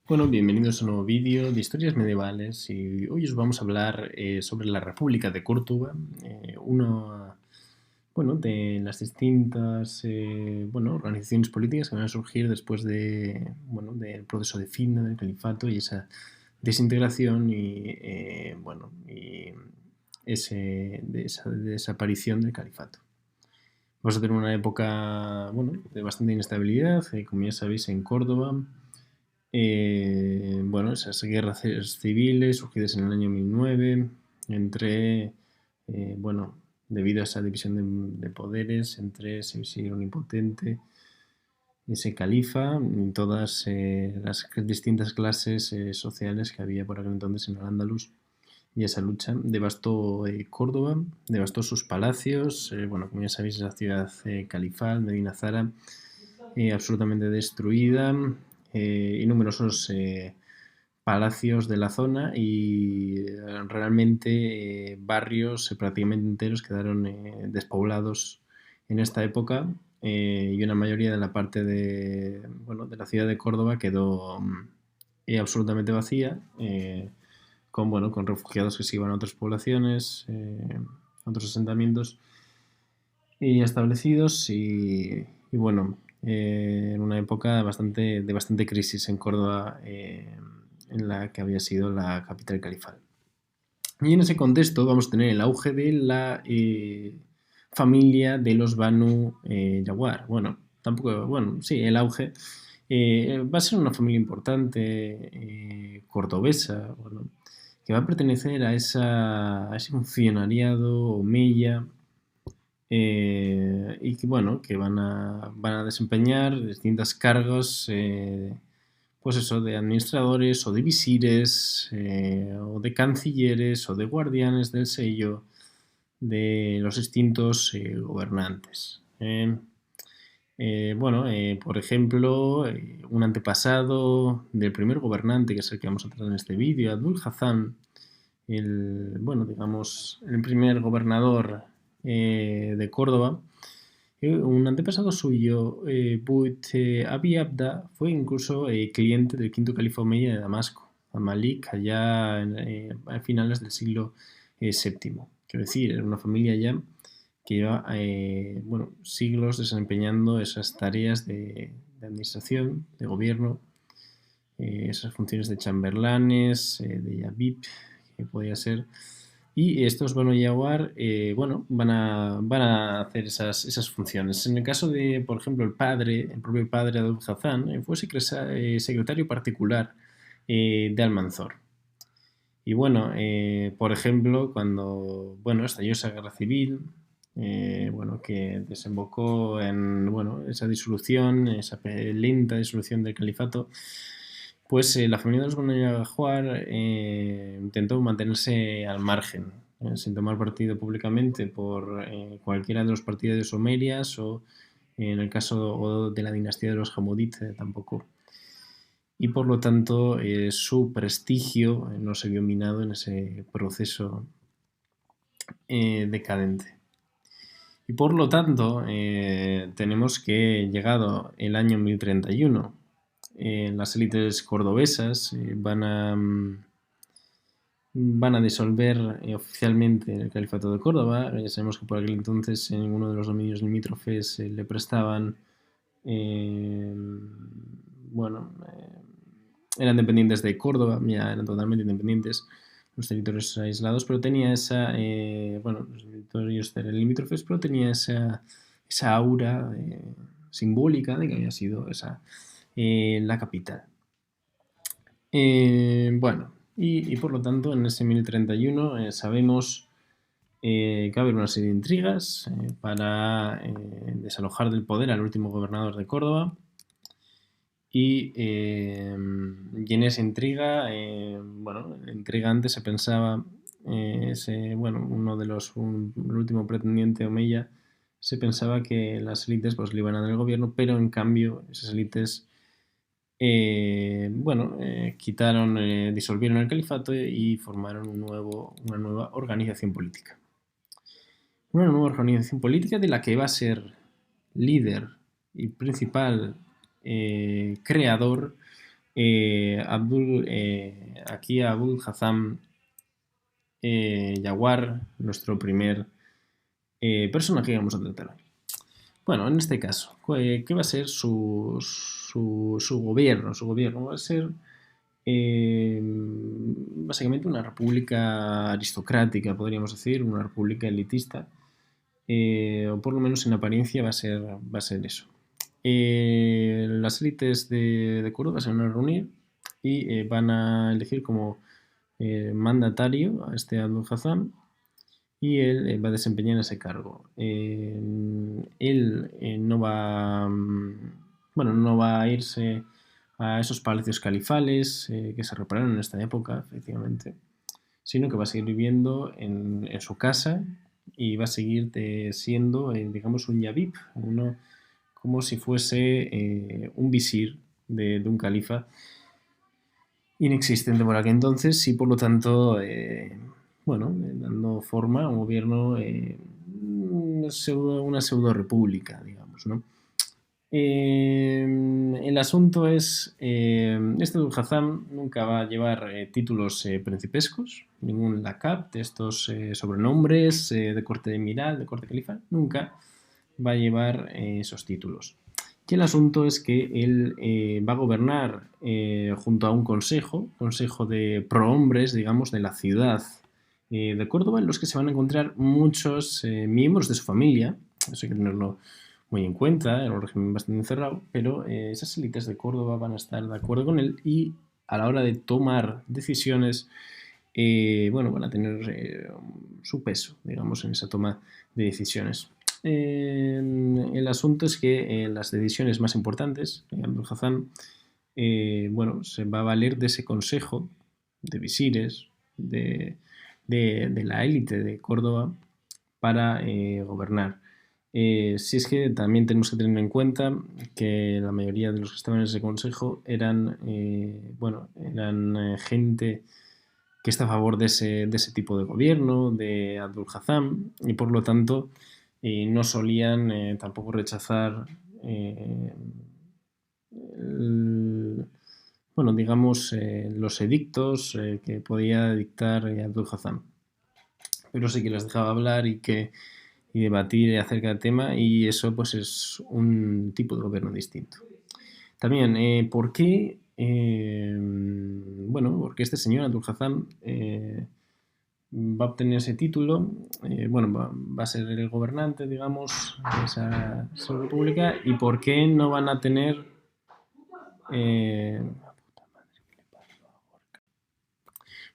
Bueno, bienvenidos a un nuevo vídeo de historias medievales y hoy os vamos a hablar sobre la República de Córdoba, una de las distintas organizaciones políticas que van a surgir después del proceso de fin del califato y esa desintegración y de esa desaparición del califato. Vamos a tener una época de bastante inestabilidad, como ya sabéis, en Córdoba. Esas guerras civiles surgidas en el año 1009, entre, debido a esa división de poderes entre ese visir omnipotente y ese califa, y todas las distintas clases sociales que había por aquel entonces en Al-Ándalus. Y esa lucha devastó Córdoba, devastó sus palacios, como ya sabéis, es la ciudad califal, Medina Zara, absolutamente destruida, y numerosos palacios de la zona y realmente barrios prácticamente enteros quedaron despoblados en esta época, y una mayoría de la parte de la ciudad de Córdoba quedó absolutamente vacía, con refugiados que se iban a otras poblaciones, a otros asentamientos y establecidos en una época de bastante crisis en Córdoba, en la que había sido la capital califal. Y en ese contexto vamos a tener el auge de la familia de los Banu Yawar. El auge. Va a ser una familia importante, cordobesa, que va a pertenecer a ese funcionariado omeya, y que van a desempeñar distintas cargos, de administradores o de visires, o de cancilleres o de guardianes del sello de los distintos gobernantes. Por ejemplo, un antepasado del primer gobernante, que es el que vamos a tratar en este vídeo, Abdul Hazán, el primer gobernador de Córdoba. Un antepasado suyo, Buyt Abi Abda, fue incluso cliente del quinto califa omeya de Damasco, Al-Malik, allá a finales del siglo VII. Quiero decir, era una familia ya que lleva siglos desempeñando esas tareas de administración, de gobierno, esas funciones de chambelanes, de yabib, que podía ser. Y estos Banu Yawar, van a hacer esas funciones. En el caso de, por ejemplo, el propio padre de Abdul Hazán, fue secretario particular de Almanzor. Y por ejemplo, cuando estalló esa guerra civil, que desembocó en esa disolución, esa lenta disolución del califato, pues la familia de los Banu Yawar intentó mantenerse al margen, sin tomar partido públicamente por cualquiera de los partidarios omeyas o, en el caso de la dinastía de los Hamudit, tampoco. Y por lo tanto su prestigio no se vio minado en ese proceso decadente. Y por lo tanto tenemos que, llegado el año 1031, las élites cordobesas van a disolver oficialmente el califato de Córdoba. Ya sabemos que por aquel entonces en ninguno de los dominios limítrofes le prestaban, eh, bueno, eh, eran dependientes de Córdoba, ya eran totalmente independientes los territorios aislados, pero tenía los territorios limítrofes, pero tenía esa aura simbólica de que había sido esa la capital. Y por lo tanto, en ese 1031 sabemos que va a haber una serie de intrigas para desalojar del poder al último gobernador de Córdoba. Y en esa intriga, la intriga antes se pensaba, el último pretendiente omeya, se pensaba que las élites pues le iban a dar el gobierno, pero en cambio esas élites disolvieron el califato y formaron una nueva organización política. Una nueva organización política de la que va a ser líder y principal creador Aquí Abul Hazam Yawar, nuestro primer personaje que vamos a tratar hoy. Bueno, en este caso, ¿qué va a ser su gobierno? Su gobierno va a ser básicamente una república aristocrática, podríamos decir, una república elitista, o por lo menos en apariencia va a ser eso. Las élites de Córdoba se van a reunir y van a elegir como mandatario a este Abdul Hazam y él va a desempeñar ese cargo. Él no va, bueno, no va a irse a esos palacios califales que se repararon en esta época, efectivamente, sino que va a seguir viviendo en su casa y va a seguir siendo, digamos, un yabib, uno como si fuese un visir de un califa inexistente por aquel entonces y por lo tanto, bueno, dando forma a un gobierno, una pseudo república, digamos, ¿no? El asunto es, este Abul Hazam nunca va a llevar títulos principescos, ningún laqab de estos sobrenombres de corte de emiral, de corte califa, nunca va a llevar esos títulos. Y el asunto es que él va a gobernar junto a un consejo de prohombres, digamos, de la ciudad de Córdoba, en los que se van a encontrar muchos miembros de su familia, eso hay que tenerlo muy en cuenta, era un régimen bastante encerrado, pero esas élites de Córdoba van a estar de acuerdo con él y a la hora de tomar decisiones, bueno, van a tener su peso, digamos, en esa toma de decisiones. El asunto es que las decisiones más importantes, Abdul Hazam, bueno, se va a valer de ese consejo de visires, de la élite de Córdoba para gobernar. Si es que también tenemos que tener en cuenta que la mayoría de los que estaban en ese consejo eran, bueno, eran gente que está a favor de ese tipo de gobierno, de Abdul Hazam, y por lo tanto no solían tampoco rechazar bueno, digamos, los edictos que podía dictar Abdul Hazam. Pero sí que les dejaba hablar y debatir acerca del tema y eso pues es un tipo de gobierno distinto. También, ¿por qué? Bueno, porque este señor, Abdul Hazam, va a obtener ese título, bueno, va a ser el gobernante, digamos, de esa república, y por qué no van a tener...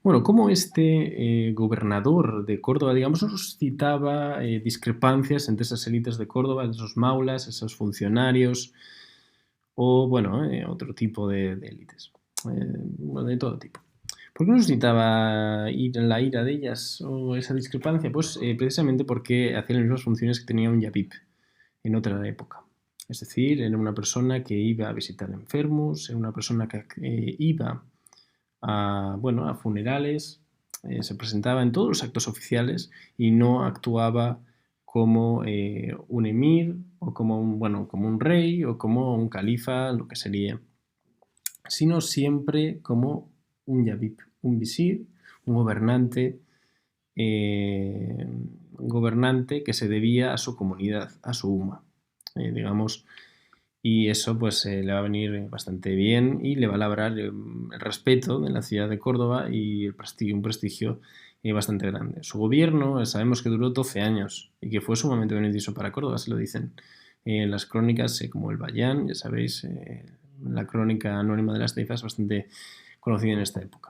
bueno, como este gobernador de Córdoba, digamos, suscitaba discrepancias entre esas élites de Córdoba, esos maulas, esos funcionarios, o, bueno, otro tipo de élites, de todo tipo. ¿Por qué no suscitaba la ira de ellas o esa discrepancia? Pues precisamente porque hacía las mismas funciones que tenía un yabib en otra época. Es decir, era una persona que iba a visitar enfermos, era una persona que iba a, bueno, a funerales, se presentaba en todos los actos oficiales y no actuaba como un emir o como un, bueno, como un rey o como un califa, lo que sería, sino siempre como un yabib, un visir, un gobernante que se debía a su comunidad, a su umma, digamos, y eso pues le va a venir bastante bien y le va a labrar el respeto de la ciudad de Córdoba y un prestigio bastante grande. Su gobierno sabemos que duró 12 años y que fue sumamente beneficioso para Córdoba, se lo dicen en las crónicas como el Bayán, ya sabéis, la crónica anónima de las taifas bastante conocida en esta época.